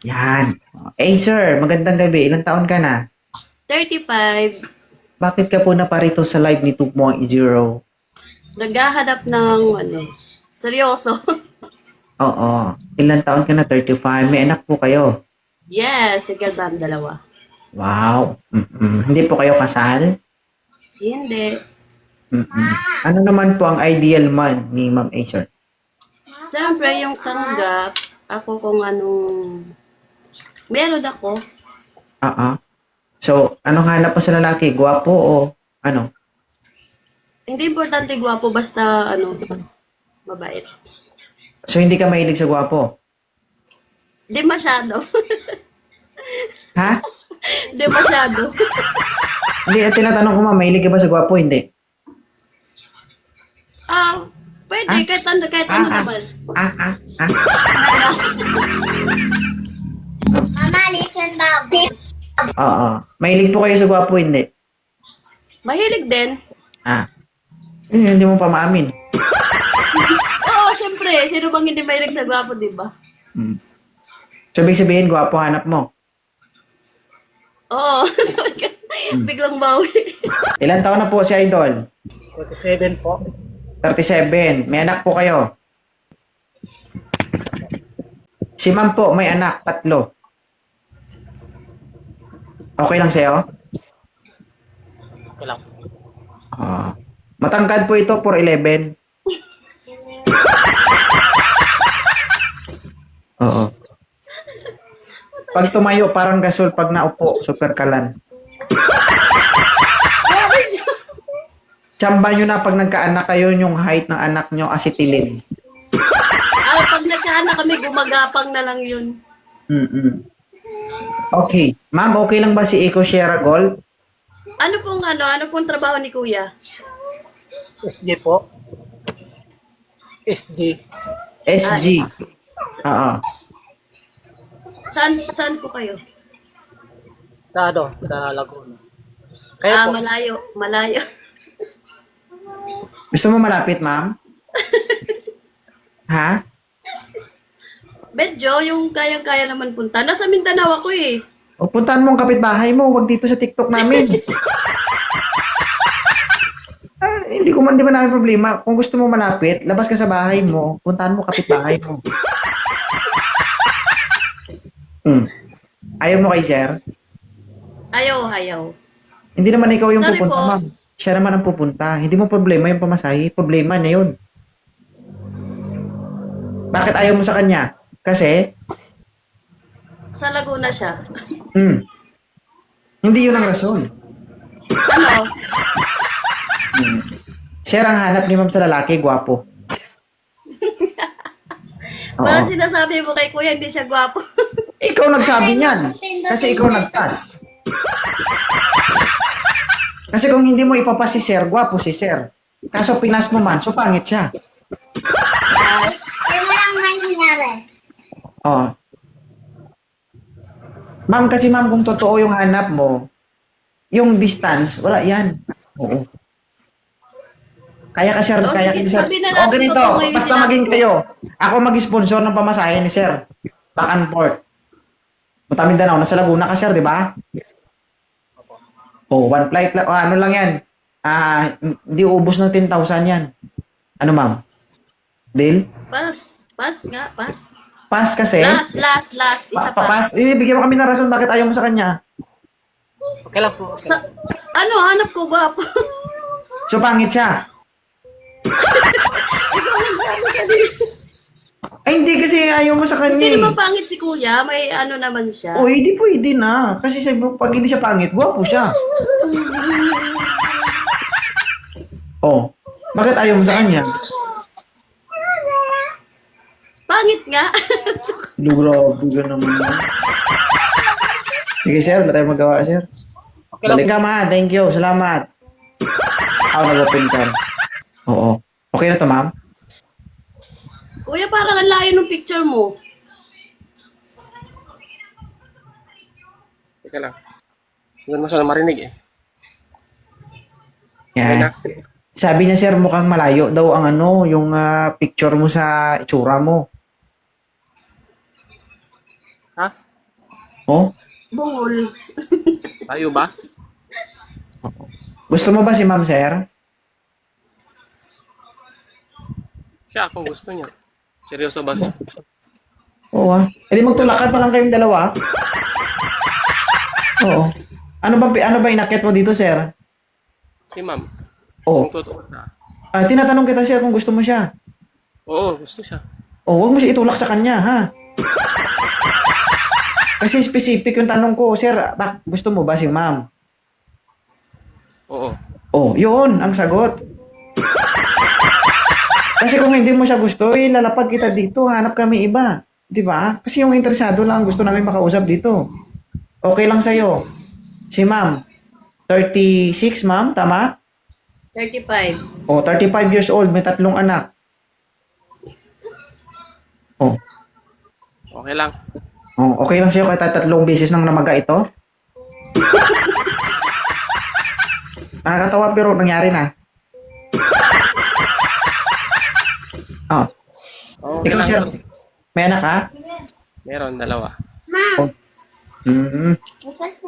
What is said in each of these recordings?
Yan. Eh, sir, magandang gabi. Ilang taon ka na? 35, Bakit ka po naparito sa live ni 2.0? naghahanap ng seryoso. Oo. Ilang taon ka na? 35. May anak po kayo. Yes, single mom, dalawa. Wow. Hindi po kayo kasal? Hindi. Mm-mm. Ano naman po ang ideal man ni Ma'am A, sir? Siyempre, yung tanggap, ako kung anong meron ako. Oo. So, anong hanap mo sa lalaki? Gwapo o ano? Hindi importante gwapo, basta mabait. So, hindi ka mahilig sa gwapo? Hindi masyado. Ha? Hindi masyado. Hindi, tinatanong ko ma'am, mahilig ka ba sa gwapo? Hindi. Pwede, Ah? kahit ano naman. Ah. Mama, listen now. Oo. Mahilig po kayo sa gwapo? Hindi. Mahilig din. Ah. Hindi mo pa maamin. Oo, siyempre. Sino bang hindi mahilig sa gwapo, di ba? Hmm. So, ibig sabihin, gwapo hanap mo. Oo. So, biglang bawi. Ilan taon na po si Idol? 47 po. 37. May anak po kayo? Si ma'am po, may anak, 3. Okay lang sa'yo? Okay lang. Matangkad po ito, 4'11". Oo. Pag tumayo, parang gasol. Pag naupo, super kalan. Tsamba nyo na pag nagkaanak kayo, yung height ng anak nyo, asitilin. Pag nagkaanak kami, gumagapang na lang yun. Okay. Ma'am, okay lang ba si Eco Sierra Gold? Ano pong trabaho ni Kuya? SG po. SG. SG. Oo. Saan po kayo? Sa Laguna. Kaya po. Malayo. Gusto mo malapit, ma'am? Ha? Medyo, yung kayang-kaya naman punta. Nasa Mindanao ako eh. O puntahan mo ang kapitbahay mo, wag dito sa TikTok namin. Hindi man namin problema. Kung gusto mo malapit, labas ka sa bahay mo, puntahan mo kapitbahay mo. Ayaw mo kay sir? Ayaw. Hindi naman ikaw yung Sorry pupunta, po. ma'am. Siya naman ang pupunta. Hindi mo problema yung pamasahe. Problema niya yun. Bakit ayaw mo sa kanya? Kasi, Sa Laguna siya. hindi yun ang rason. Ano? Sir, ang hanap ni ma'am sa lalaki, gwapo. Parang Oo. sinasabi mo kay Kuya, hindi siya gwapo. Ikaw nagsabi niyan. Kasi ikaw nagpas. Kasi kung hindi mo ipapas si sir, gwapo si sir. Kaso pinas mo man, so pangit siya. Ano lang man nangyari? Oh. Ma'am, kasi ma'am, kung totoo yung hanap mo, yung distance, wala yan. Oo. Kaya ka sir, O, kaya sige, ka sir. sabi na O natin ganito, totoo ngayon basta sinabi maging ko. kayo. Ako mag-sponsor ng pamasahe ni sir. Back and forth. Punta Mindanao, nasa Laguna ka sir, di ba? Oh, one flight lang. Ano lang yan? Hindi ubos ng 10,000 yan. Ano ma'am? Deal? Pass nga. Pass kasi. Last. Isa pa. Pass. Bigyan mo kami ng rason bakit ayaw mo sa kanya. Okay lang po. Okay lang. Hanap ko gwapo. So, pangit siya. Ikaw nagsabi kanina. Ay, hindi kasi ayaw mo sa kanya. Hindi Eh. naman pangit si Kuya, may naman siya. O, hindi pwede na. Kasi pag hindi siya pangit, gwapo siya. Oh, bakit ayaw mo sa kanya? Pangit nga. Grabe ka naman. Sige, sir. Wala tayong magawa, sir. Okay lang. Balik ka, ma. Thank you. Salamat. Ako nag-open ka. Oo. Okay na to, ma'am? Kuya, parang ang layo ng picture mo. Okay lang. Hindi mo siya marinig eh. Yan. Sabi niya, sir, mukhang malayo daw ang yung picture mo sa itsura mo. Ha? Oh? Bungol. Tayo ba? Gusto mo ba si ma'am, sir? Siya, kung gusto niya. Seryoso ba siya? Oo ah. E di magtulakan na lang kayong dalawa. Oo. Ano ba inakit mo dito, sir? Si ma'am. Oo. Kung totoo siya. Tinatanong kita, sir, kung gusto mo siya. Oo, gusto siya. Huwag mo siya itulak sa kanya, ha? Kasi specific yung tanong ko, sir, gusto mo ba si ma'am? Oo. Yun, ang sagot. Kasi kung hindi mo siya gusto, lalapag kita dito, hanap kami iba. Di ba? Kasi yung interesado lang, gusto namin makausap dito. Okay lang sa'yo. Si ma'am, 36, ma'am, tama? 35. 35 years old, may 3 anak. Okay lang. Okay lang sa'yo kahit 3 beses nang namaga ito? Nakakatawa pero nangyari na. Okay Ikaw, lang. sir, may anak ka? Meron, 2. Ma'am,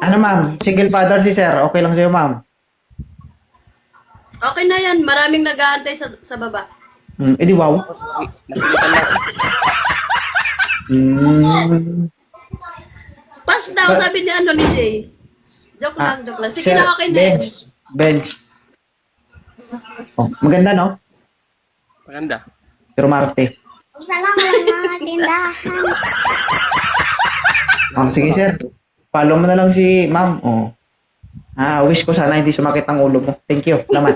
Ano, ma'am? Single father si sir. Okay lang sa'yo, ma'am? Okay na yan. Maraming nag-aantay sa baba. Edi wow. Napilitan lang. Pass daw, sabi ni ni Jay. Joke lang. Sige Sir, na, okay na yan. bench. Maganda, no? Maganda. Pero Marte. isa lang ang mga tindahan. Sige, sir. Follow mo na lang si ma'am. Wish ko sana hindi sumakit ang ulo mo. Thank you. Salamat.